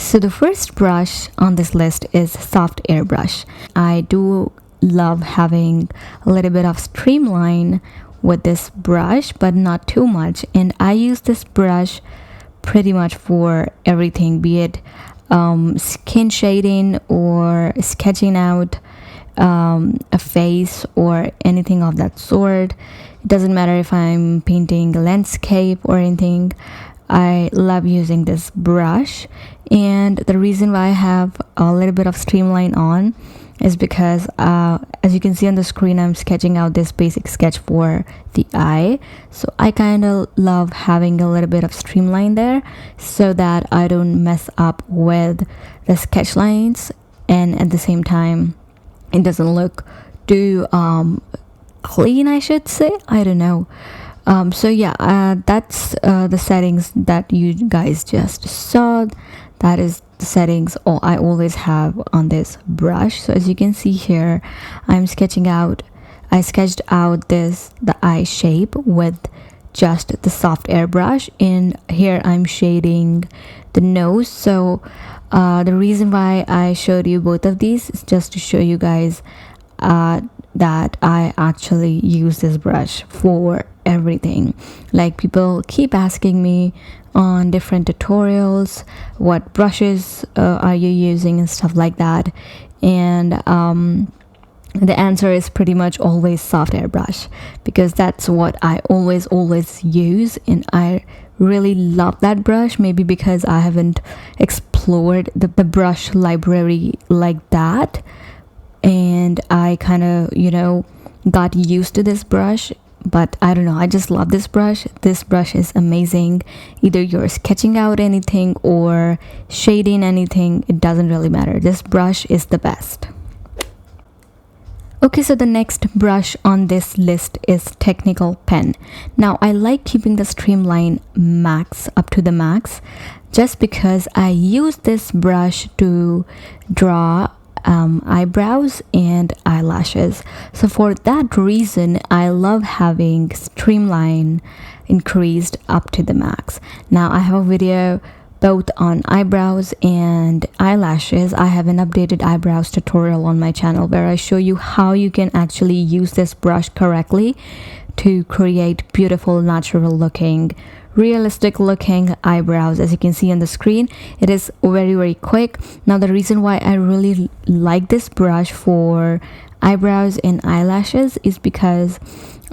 So the first brush on this list is soft airbrush. I do love having a little bit of streamline with this brush, but not too much, and I use this brush pretty much for everything, be it skin shading or sketching out a face or anything of that sort. It doesn't matter if I'm painting a landscape or anything. I love using this brush, and the reason why I have a little bit of streamline on is because as you can see on the screen, I'm sketching out this basic sketch for the eye. So I kind of love having a little bit of streamline there so that I don't mess up with the sketch lines, and at the same time it doesn't look too clean, I should say. I don't know. So yeah, that's the settings that you guys just saw. That is the settings I always have on this brush. So as you can see here, I sketched out the eye shape with just the soft airbrush, and here I'm shading the nose. So the reason why I showed you both of these is just to show you guys that I actually use this brush for everything. Like, people keep asking me on different tutorials what brushes are you using and stuff like that, and the answer is pretty much always soft airbrush, because that's what I always use, and I really love that brush. Maybe because I haven't explored the brush library like that, and I kind of got used to this brush. But I don't know, I just love this brush. This brush is amazing. Either you're sketching out anything or shading anything, it doesn't really matter. This brush is the best. Okay, so the next brush on this list is technical pen. Now, I like keeping the streamline up to the max, just because I use this brush to draw eyebrows and eyelashes. So for that reason, I love having streamline increased up to the max. Now I have a video both on eyebrows and eyelashes. I have an updated eyebrows tutorial on my channel where I show you how you can actually use this brush correctly to create beautiful, natural looking, realistic looking eyebrows. As you can see on the screen, it is very quick. Now the reason why I really like this brush for eyebrows and eyelashes is because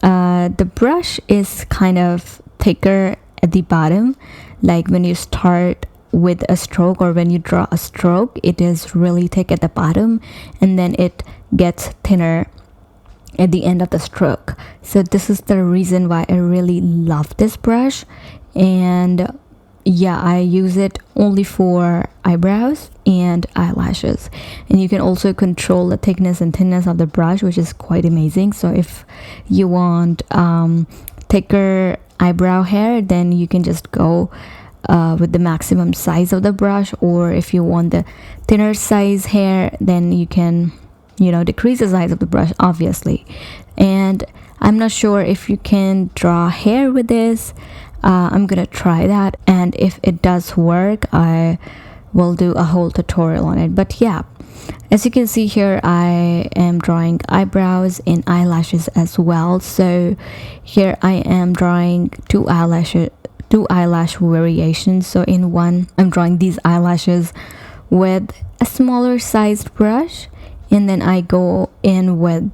the brush is kind of thicker at the bottom. Like when you start with a stroke or when you draw a stroke, it is really thick at the bottom, and then it gets thinner at the end of the stroke. So this is the reason why I really love this brush. And yeah, I use it only for eyebrows and eyelashes, and you can also control the thickness and thinness of the brush, which is quite amazing. So if you want thicker eyebrow hair, then you can just go with the maximum size of the brush, or if you want the thinner size hair, then you can decrease the size of the brush, obviously. And I'm not sure if you can draw hair with this. I'm gonna try that, and if it does work, I will do a whole tutorial on it. But yeah, as you can see here, I am drawing eyebrows and eyelashes as well. So here I am drawing two eyelash variations. So in one, I'm drawing these eyelashes with a smaller sized brush, and then I go in with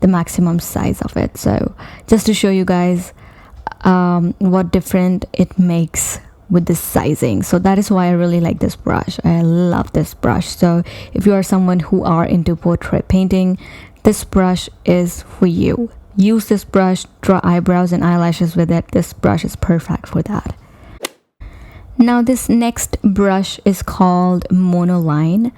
the maximum size of it. So just to show you guys what different it makes with the sizing. So that is why I really like this brush. I love this brush. So if you are someone who are into portrait painting, this brush is for you. Use this brush, draw eyebrows and eyelashes with it. This brush is perfect for that. Now this next brush is called Monoline,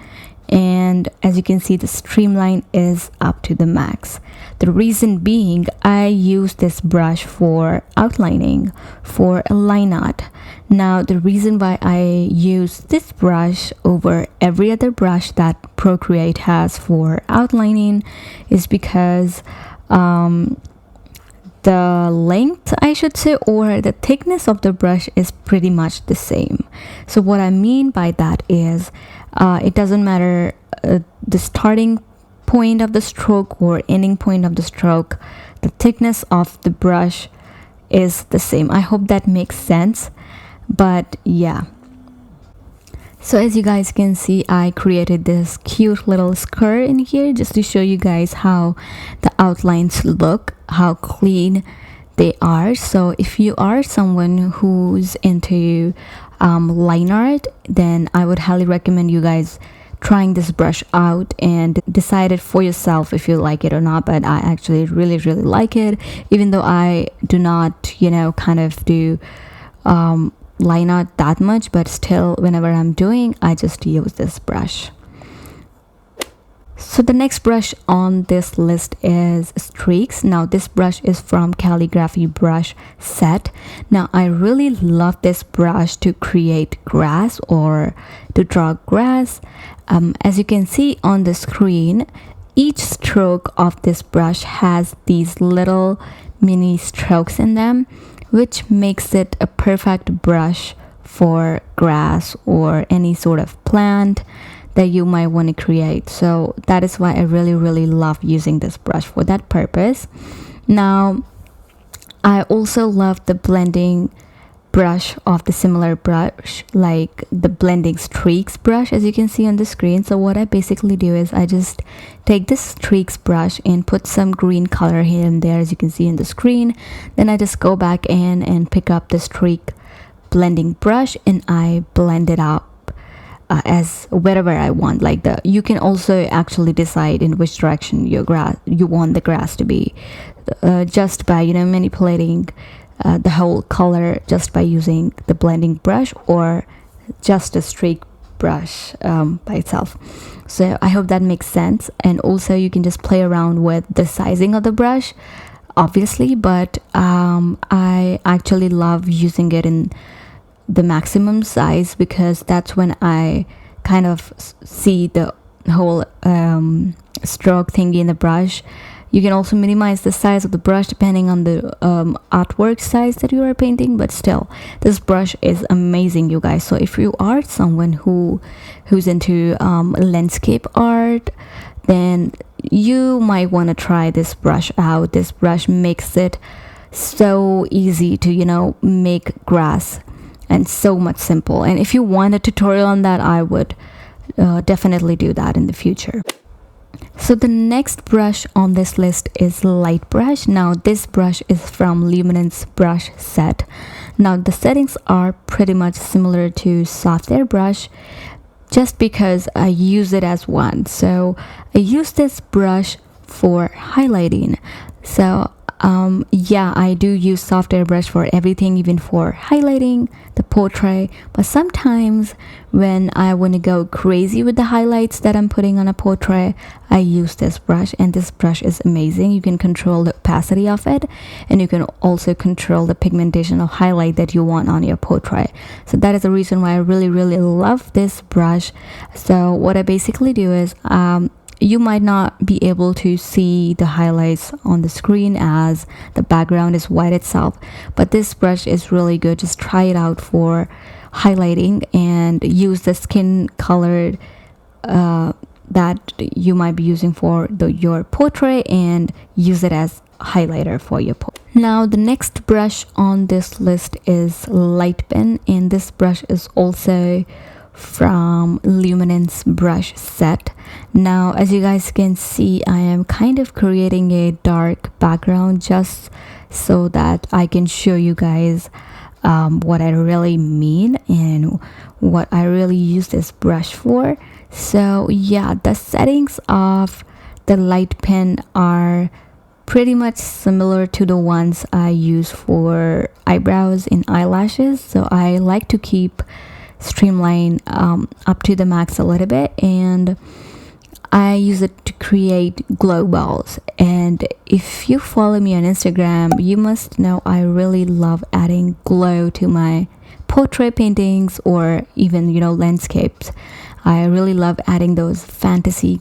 and as you can see, the streamline is up to the max. The reason being, I use this brush for outlining, for a line art. Now the reason why I use this brush over every other brush that Procreate has for outlining is because the length, I should say, or the thickness of the brush is pretty much the same. So what I mean by that is it doesn't matter the starting point of the stroke or ending point of the stroke, the thickness of the brush is the same. I hope that makes sense. But yeah, so as you guys can see, I created this cute little skirt in here just to show you guys how the outlines look, how clean they are. So if you are someone who's into line art, then I would highly recommend you guys trying this brush out and decide it for yourself if you like it or not. But I actually really like it, even though I do not, you know, kind of do line art that much, but still whenever I'm doing, I just use this brush. So the next brush on this list is streaks. Now this brush is from Calligraphy Brush Set. Now I really love this brush to create grass or to draw grass. As you can see on the screen, each stroke of this brush has these little mini strokes in them, which makes it a perfect brush for grass or any sort of plant that you might want to create. So that is why I really love using this brush for that purpose. Now I also love the blending brush of the similar brush, like the blending streaks brush, as you can see on the screen. So what I basically do is I just take this streaks brush and put some green color here and there, as you can see in the screen. Then I just go back in and pick up the streak blending brush and I blend it up as wherever I want. Like you can also actually decide in which direction you want the grass to be, just by, you know, manipulating the whole color just by using the blending brush or just a streak brush by itself. So I hope that makes sense. And also you can just play around with the sizing of the brush, obviously, but I actually love using it in the maximum size because that's when I kind of see the whole stroke thingy in the brush. You can also minimize the size of the brush depending on the artwork size that you are painting, but still this brush is amazing, you guys. So if you are someone who's into landscape art, then you might want to try this brush out. This brush makes it so easy to, you know, make grass and so much simple. And if you want a tutorial on that, I would definitely do that in the future. So the next brush on this list is light brush. Now this brush is from Luminance Brush Set. Now the settings are pretty much similar to soft airbrush, just because I use it as one. So I use this brush for highlighting. So yeah, I do use soft airbrush for everything, even for highlighting the portrait. But sometimes when I want to go crazy with the highlights that I'm putting on a portrait, I use this brush, and this brush is amazing. You can control the opacity of it, and you can also control the pigmentation of highlight that you want on your portrait. So that is the reason why I really love this brush. So what I basically do is you might not be able to see the highlights on the screen as the background is white itself, but this brush is really good. Just try it out for highlighting and use the skin colored that you might be using for your portrait, and use it as highlighter for your portrait. Now the next brush on this list is light pen, and this brush is also from Luminance Brush Set. Now as you guys can see, I am kind of creating a dark background just so that I can show you guys what I really mean and what I really use this brush for. So yeah, the settings of the light pen are pretty much similar to the ones I use for eyebrows and eyelashes. So I like to keep streamline up to the max a little bit, and I use it to create glow balls. And if you follow me on Instagram, you must know I really love adding glow to my portrait paintings or even, you know, landscapes. I really love adding those fantasy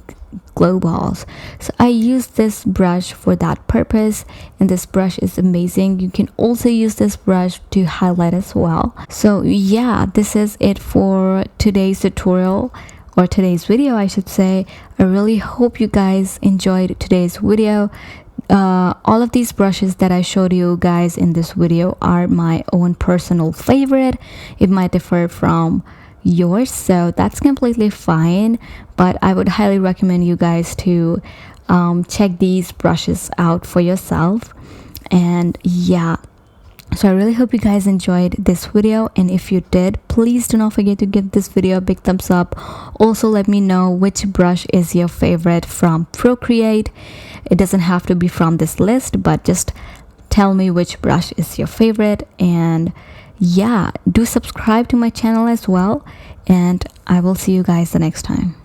glow balls. So I use this brush for that purpose, and this brush is amazing. You can also use this brush to highlight as well. So yeah, this is it for today's tutorial, or today's video I should say. I really hope you guys enjoyed today's video. All of these brushes that I showed you guys in this video are my own personal favorite. It might differ from yours, so that's completely fine, but I would highly recommend you guys to check these brushes out for yourself. And yeah, so I really hope you guys enjoyed this video, and if you did, please do not forget to give this video a big thumbs up. Also, let me know which brush is your favorite from Procreate. It doesn't have to be from this list, but just tell me which brush is your favorite. And yeah, do subscribe to my channel as well, and I will see you guys the next time.